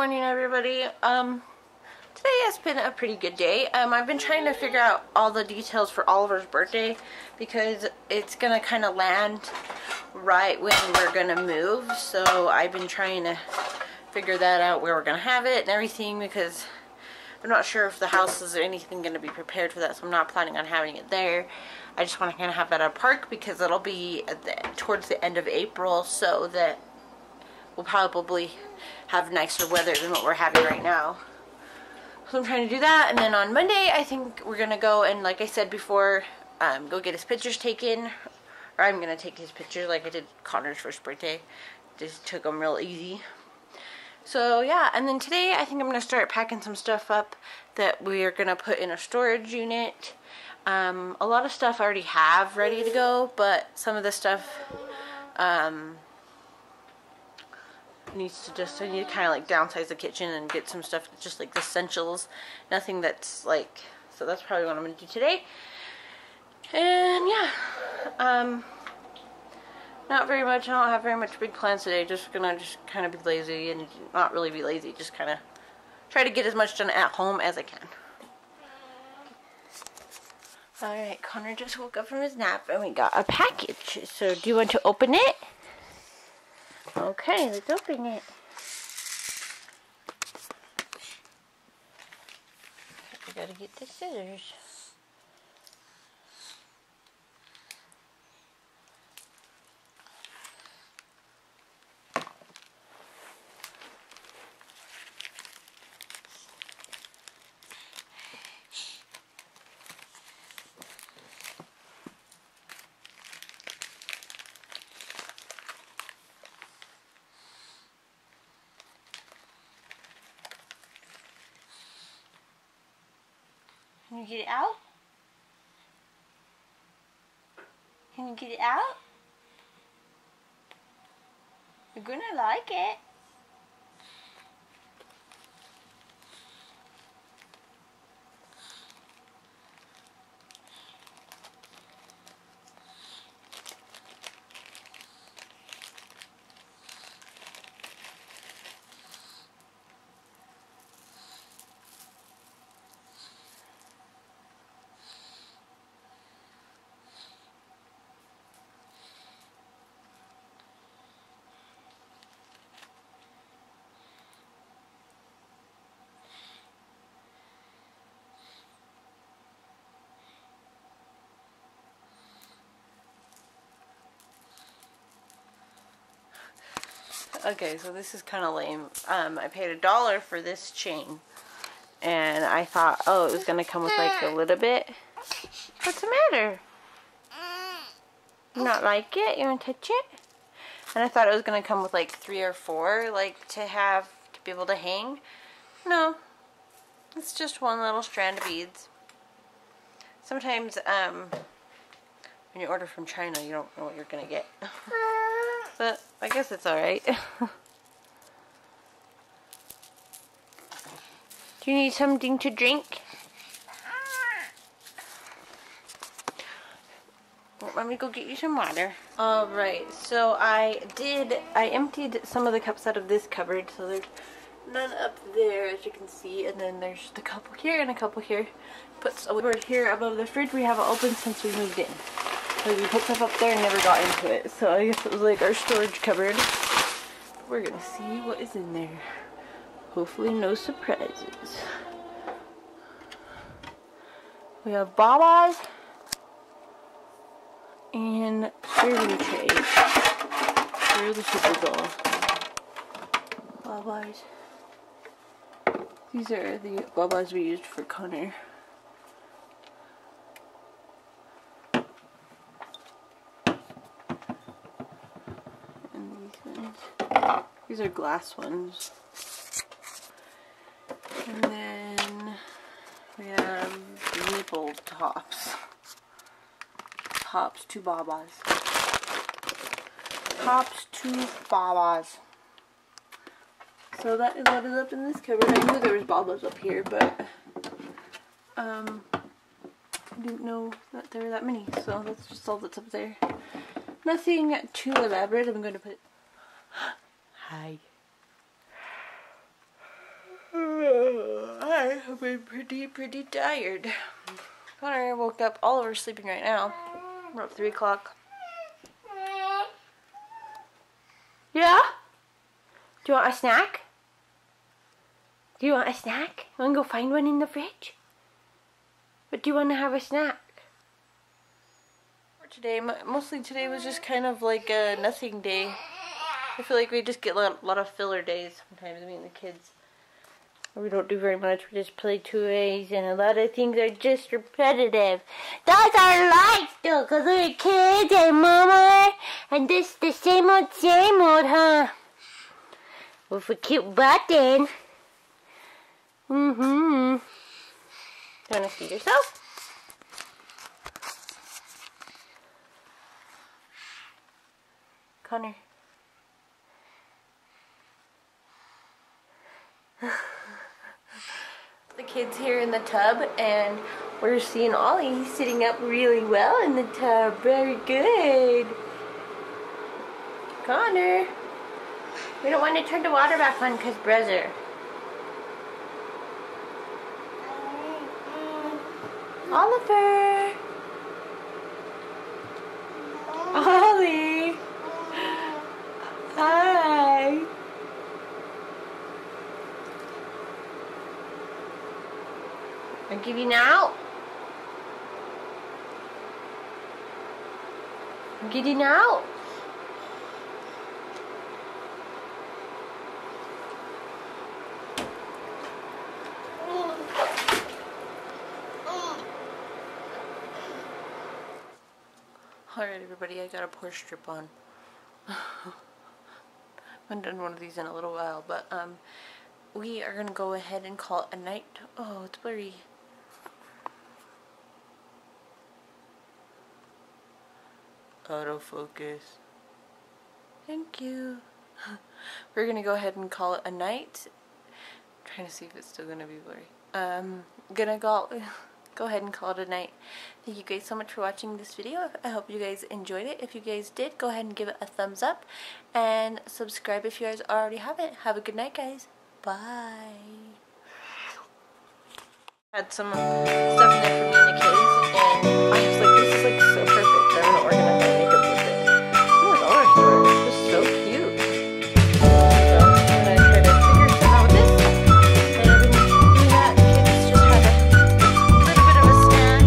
morning, everybody. Today has been a pretty good day. I've been trying to figure out all the details for Oliver's birthday because it's gonna kind of land right when we're gonna move. So I've been trying to figure that out, where we're gonna have it and everything, because I'm not sure if the house is anything gonna be prepared for that. So I'm not planning on having it there. I just want to kind of have that at a park because it'll be towards the end of April, so that we'll probably have nicer weather than what we're having right now. So I'm trying to do that, and then on Monday I think we're gonna go and, like I said before, go get his pictures taken, or I'm gonna take his pictures like I did Connor's first birthday. Just took them real easy. So yeah, and then today I think I'm gonna start packing some stuff up that we are gonna put in a storage unit. A lot of stuff I already have ready to go, but some of the stuff needs to just, I need to kind of like downsize the kitchen and get some stuff just like the essentials, nothing that's like, so that's probably what I'm going to do today. And yeah, not very much, I don't have very much big plans today, just gonna kind of be lazy, and not really be lazy, just kind of try to get as much done at home as I can. Alright, Connor just woke up from his nap and we got a package. So do you want to open it? Okay, let's open it. We gotta get the scissors. Can you get it out? Can you get it out? You're gonna like it. Okay, so this is kind of lame. I paid $1 for this chain, and I thought, oh, it was gonna come with like a little bit. What's the matter? You not like it? You want to touch it? And I thought it was gonna come with like 3 or 4, like to be able to hang. No, it's just one little strand of beads. Sometimes, when you order from China, you don't know what you're gonna get. But I guess it's alright. Do you need something to drink? Well, let me go get you some water. Alright, so I emptied some of the cups out of this cupboard, so there's none up there, as you can see, and then there's a couple here and a couple here. Put a cupboard here above the fridge. We have it open since we moved in. So we put stuff up there and never got into it. So I guess it was like our storage cupboard. We're gonna see what is in there. Hopefully no surprises. We have babas and serving trays. Where are the super dolls? Babas. These are the babas we used for Connor. These are glass ones. And then we have nipple tops. Tops to babas. Tops to babas. So that is what is up in this cupboard. I knew there was babas up here, but I didn't know that there were that many. So that's just all that's up there. Nothing too elaborate. I'm going to put... Hi. I've been pretty tired. Connor woke up. Oliver's sleeping right now. We're up 3 o'clock. Yeah? Do you want a snack? Do you want a snack? You want to go find one in the fridge? But do you want to have a snack? For today, mostly today was just kind of like a nothing day. I feel like we just get a lot of filler days sometimes, me and the kids. We don't do very much, we just play toys, and a lot of things are just repetitive. That's our life though, because we're kids and mama, and this the same old, huh? With a cute button. You want to feed yourself? Connor. The kids here in the tub, and we're seeing Ollie. He's sitting up really well in the tub. Very good. Connor. We don't want to turn the water back on because brother. Oliver. Ollie. Hi. I'll give you now. I'll give you now. Alright everybody, I got a pour strip on. I haven't done one of these in a little while, but we are gonna go ahead and call it a night. Oh, it's blurry. Autofocus. Thank you. We're gonna go ahead and call it a night. I'm trying to see if it's still gonna be blurry. Gonna go ahead and call it a night. Thank you guys so much for watching this video. I hope you guys enjoyed it. If you guys did, go ahead and give it a thumbs up and subscribe if you guys already haven't. Have a good night, guys. Bye. Had some stuff in there for me and the kids, and I was like, this is like so perfect. I'm gonna organize my makeup with it. It was dollar store. It's just so cute. So I'm gonna try to figure something out with this. And I've been doing that. The kids just had a little bit of a snack.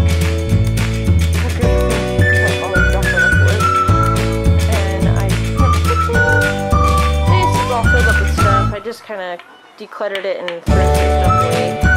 Like all the stuff on the floor. And I went to the kitchen. This is all filled up with stuff. I just kind of decluttered it and threw some stuff away.